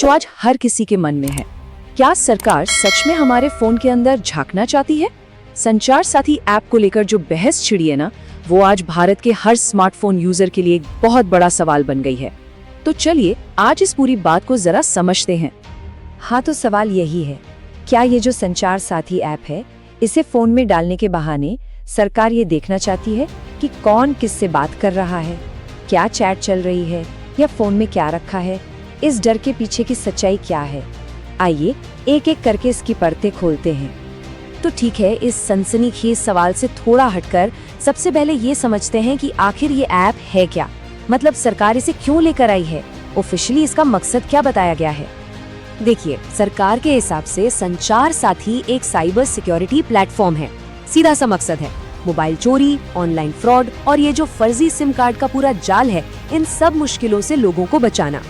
जो आज हर किसी के मन में है। क्या सरकार सच में हमारे फोन के अंदर झांकना चाहती है? संचार साथी ऐप को लेकर जो बहस छिड़ी है ना, वो आज भारत के हर स्मार्टफोन यूजर के लिए एक बहुत बड़ा सवाल बन गई है। तो चलिए आज इस पूरी बात को जरा समझते हैं। हाँ, तो सवाल यही है, क्या ये जो संचार साथी ऐप है, इसे फोन में डालने के बहाने सरकार ये देखना चाहती है कि कौन किससे बात कर रहा है, क्या चैट चल रही है या फोन में क्या रखा है? इस डर के पीछे की सच्चाई क्या है? आइए एक एक करके इसकी परतें खोलते हैं। तो ठीक है, इस सनसनीखेज सवाल से थोड़ा हटकर सबसे पहले ये समझते हैं कि आखिर ये ऐप है क्या, मतलब सरकार इसे क्यों लेकर आई है, ऑफिशियली इसका मकसद क्या बताया गया है। देखिए, सरकार के हिसाब से संचार साथी एक साइबर सिक्योरिटी प्लेटफॉर्म है। सीधा सा मकसद है मोबाइल चोरी, ऑनलाइन फ्रॉड और ये जो फर्जी सिम कार्ड का पूरा जाल है, इन सब मुश्किलों से लोगों को बचाना।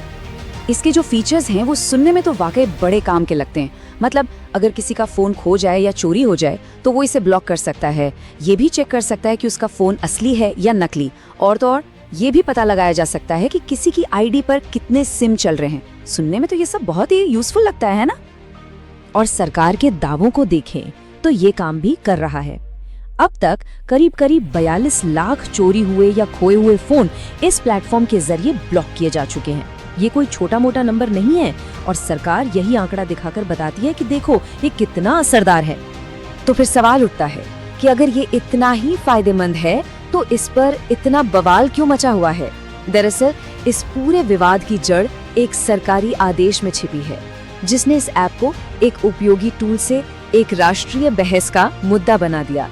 इसके जो फीचर्स हैं वो सुनने में तो वाकई बड़े काम के लगते हैं। मतलब अगर किसी का फोन खो जाए या चोरी हो जाए तो वो इसे ब्लॉक कर सकता है, ये भी चेक कर सकता है कि उसका फोन असली है या नकली, और तो और ये भी पता लगाया जा सकता है कि किसी की आईडी पर कितने सिम चल रहे हैं। सुनने में तो ये सब बहुत ही यूजफुल लगता है ना। और सरकार के दावों को देखें तो ये काम भी कर रहा है। अब तक करीब 42 लाख चोरी हुए या खोए हुए फोन इस प्लेटफॉर्म के जरिए ब्लॉक किए जा चुके हैं। ये कोई छोटा मोटा नंबर नहीं है और सरकार यही आंकड़ा दिखाकर बताती है कि देखो ये कितना असरदार है। तो फिर सवाल उठता है कि अगर ये इतना ही फायदेमंद है तो इस पर इतना बवाल क्यों मचा हुआ है? दरअसल इस पूरे विवाद की जड़ एक सरकारी आदेश में छिपी है, जिसने इस ऐप को एक उपयोगी टूल से एक राष्ट्रीय बहस का मुद्दा बना दिया।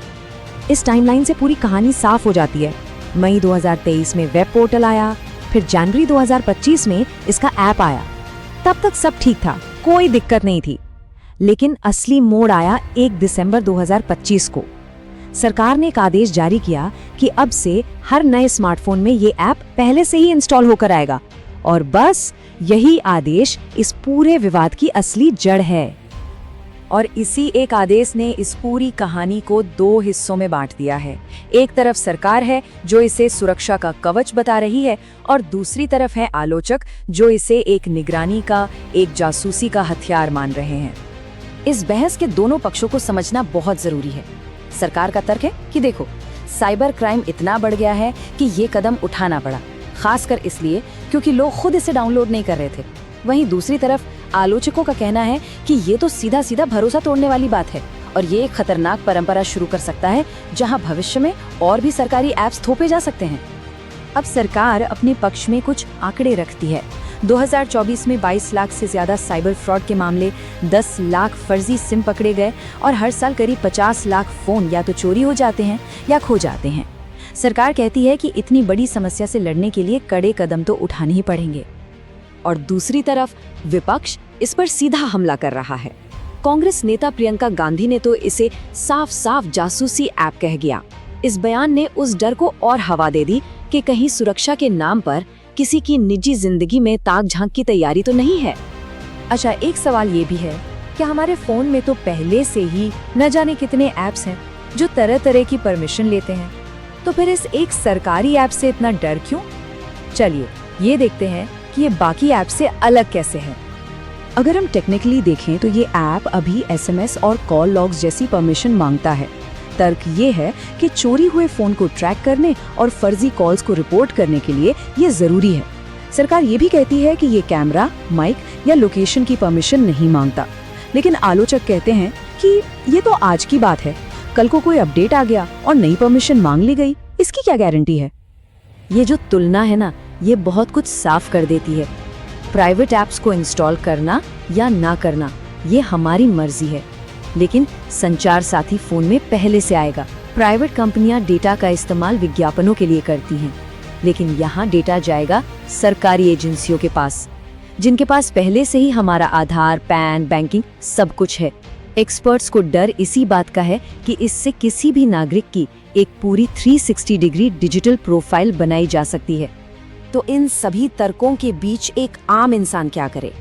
इस टाइमलाइन से पूरी कहानी साफ हो जाती है। मई 2023 में वेब पोर्टल आया, फिर जनवरी 2025 में इसका ऐप आया। तब तक सब ठीक था, कोई दिक्कत नहीं थी। लेकिन असली मोड़ आया 1 दिसंबर 2025 को। सरकार ने एक आदेश जारी किया कि अब से हर नए स्मार्टफोन में ये ऐप पहले से ही इंस्टॉल होकर आएगा। और बस यही आदेश इस पूरे विवाद की असली जड़ है। और इसी एक आदेश ने इस पूरी कहानी को 2 हिस्सों में बांट दिया है। एक तरफ सरकार है जो इसे सुरक्षा का कवच बता रही है, और दूसरी तरफ है आलोचक जो इसे एक निगरानी का, एक जासूसी का हथियार मान रहे हैं। इस बहस के दोनों पक्षों को समझना बहुत जरूरी है। सरकार का तर्क है कि देखो, साइबर क्राइम इतना बढ़ गया है कि ये कदम उठाना पड़ा, खासकर इसलिए क्योंकि लोग खुद इसे डाउनलोड नहीं कर रहे थे। वहीं दूसरी तरफ आलोचकों का कहना है कि ये तो सीधा सीधा भरोसा तोड़ने वाली बात है और ये एक खतरनाक परंपरा शुरू कर सकता है जहां भविष्य में और भी सरकारी ऐप्स थोपे जा सकते हैं। अब सरकार अपने पक्ष में कुछ आंकड़े रखती है। 2024 में 22 लाख से ज्यादा साइबर फ्रॉड के मामले, 10 लाख फर्जी सिम पकड़े गए और हर साल करीब 50 लाख फोन या तो चोरी हो जाते हैं या खो जाते हैं। सरकार कहती है कि इतनी बड़ी समस्या से लड़ने के लिए कड़े कदम तो उठाने ही पड़ेंगे। और दूसरी तरफ विपक्ष इस पर सीधा हमला कर रहा है। कांग्रेस नेता प्रियंका गांधी ने तो इसे साफ साफ जासूसी ऐप कह दिया। इस बयान ने उस डर को और हवा दे दी कि कहीं सुरक्षा के नाम पर किसी की निजी जिंदगी में ताक झांक की तैयारी तो नहीं है। अच्छा, एक सवाल ये भी है कि हमारे फोन में तो पहले से ही न जाने कितने ऐप्स हैं जो तरह तरह की परमिशन लेते हैं, तो फिर इस एक सरकारी ऐप से इतना डर क्यों? चलिए ये देखते हैं कि ये बाकी ऐप से अलग कैसे है। अगर हम टेक्निकली देखें तो ये ऐप अभी एसएमएस और कॉल लॉग्स जैसी परमिशन मांगता है। तर्क ये है कि चोरी हुए फोन को ट्रैक करने और फर्जी कॉल्स को रिपोर्ट करने के लिए ये जरूरी है। सरकार ये भी कहती है कि ये कैमरा, माइक या लोकेशन की परमिशन नहीं मांगता। लेकिन आलोचक कहते हैं कि ये तो आज की बात है, कल को कोई अपडेट आ गया और नई परमिशन मांग ली गई, इसकी क्या गारंटी है? ये जो तुलना है ना, ये बहुत कुछ साफ कर देती है। प्राइवेट ऐप्स को इंस्टॉल करना या ना करना ये हमारी मर्जी है, लेकिन संचार साथी फोन में पहले से आएगा। प्राइवेट कंपनियां डेटा का इस्तेमाल विज्ञापनों के लिए करती हैं, लेकिन यहाँ डेटा जाएगा सरकारी एजेंसियों के पास, जिनके पास पहले से ही हमारा आधार, पैन, बैंकिंग सब कुछ है। एक्सपर्ट्स को डर इसी बात का है कि इससे किसी भी नागरिक की एक पूरी 360 डिग्री डिजिटल प्रोफाइल बनाई जा सकती है। तो इन सभी तर्कों के बीच एक आम इंसान क्या करे?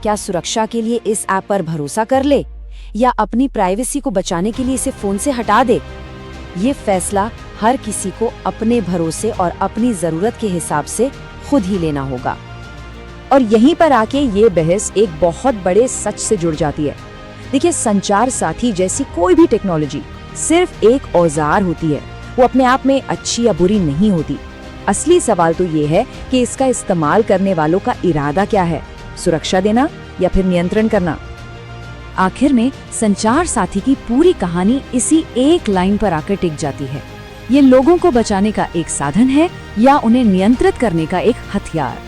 क्या सुरक्षा के लिए इस ऐप पर भरोसा कर ले या अपनी प्राइवेसी को बचाने के लिए इसे फोन से हटा दे? ये फैसला हर किसी को अपने भरोसे और अपनी जरूरत के हिसाब से खुद ही लेना होगा। और यहीं पर आके ये बहस एक बहुत बड़े सच से जुड़ जाती है। देखिए, संचार साथी जैसी कोई भी टेक्नोलॉजी सिर्फ एक औजार होती है, वो अपने आप में अच्छी या बुरी नहीं होती। असली सवाल तो ये है कि इसका इस्तेमाल करने वालों का इरादा क्या है, सुरक्षा देना या फिर नियंत्रण करना। आखिर में संचार साथी की पूरी कहानी इसी एक लाइन पर आकर टिक जाती है। ये लोगों को बचाने का एक साधन है या उन्हें नियंत्रित करने का एक हथियार?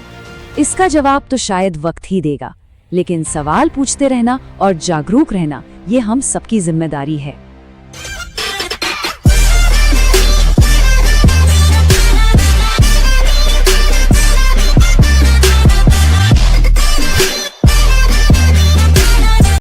इसका जवाब तो शायद वक्त ही देगा, लेकिन सवाल पूछते रहना और जागरूक रहना ये हम सबकी जिम्मेदारी है।